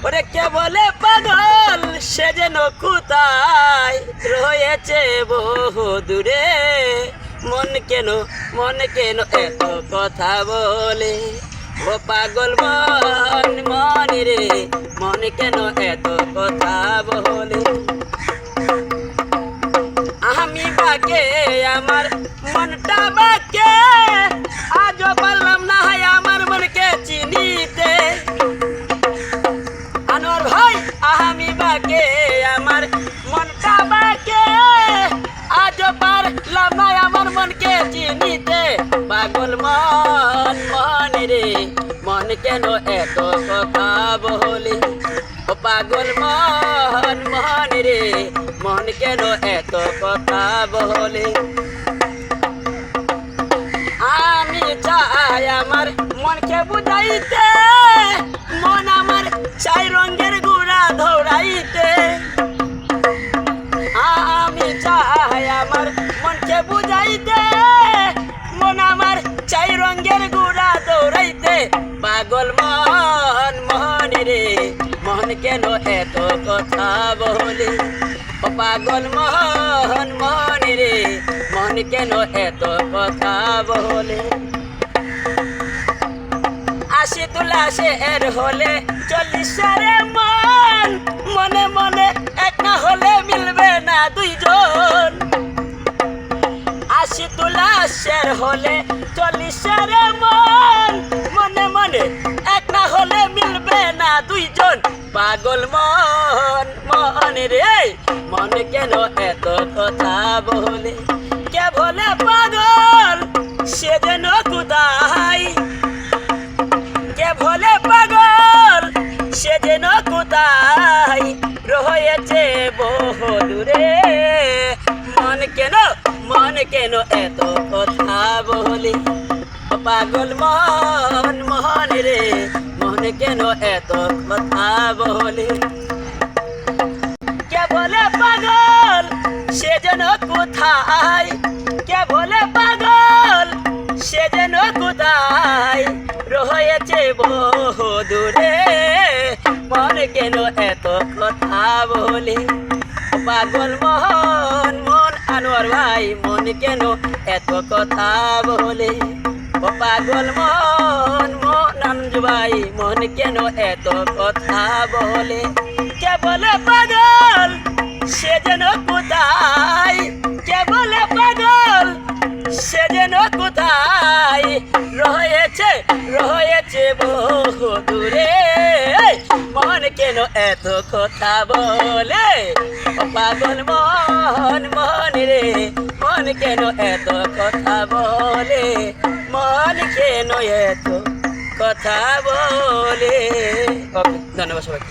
ওরে কে বলে পাগল সে যেন কোথায় রয়েছে বহু দূরে। মন কেন এত কথা বলে, ও পাগল মন মন রে, মন কেন এত কথা বলে। আমি বাকে আমার মনটা বাকে, আজও পারলাম না হয় আমার মনকে চিনিতে। আনোয়ার ভাই আমি বাকে আমার মনটা বাকে, আজও পারলাম না আমার মনকে চিনিতে। পাগল মন মন রে, মন কেন এত কথা বলে, ও পাগল মন মন রে, মন কেন এত কথা বলে। আমি চাই আমার মনকে বুঝাইতে, মন আমার চাই রঙের গুড়া ধরাইতে। আমি চাই আমার মনকে বুঝাইতে, মন আমার চাই রঙের গুড়া দৌড়াইতে। পাগল মন মন রে, মন কেন এত কথা বলে, ও পাগল মন মন রে, মন কেন এত কথা বলে। আশি তুলা শের হলে 40 সারে মন, মনে মনে এক না হলে মিলবে না দুইজন। আশি তুলা শের হলে 40 সারে মন, মনে মনে এক না হলে মিলবে না দুইজন। পাগল মন মন রে, মন কেন এত কথা বলে, কে বলে পাগল সে যেন কোথায়, কে বলে পাগল সে যেন কোথায় রয়েছে বহু দূরে। মন কেন এত কথা বলে, পাগল মন মন রে, মন কেন এত কথা বলে। কে বলে পাগল সে যেন কোথায়, কে বলে পাগল সে যেন কোথায় রয়েছে বহু দূরে। মন কেন এত কথা বলে, পাগল মন মন আনোয়ার ভাই, মন কেন এত কথা বলে, ও পাগল মন মন আনজু ভাই, মন কেন এত কথা বলে। কে বলে পাগল সে যেন কোথায়, কে বলে পাগল সে যেন কোথায় রয়েছে বহু দূরে। মন কেন এত কথা বলে, ও পাগল মন মন রে, মন কেন এত কথা বলে, মন কেন এত কথা বলে। ওকে, ধন্যবাদ সবাই।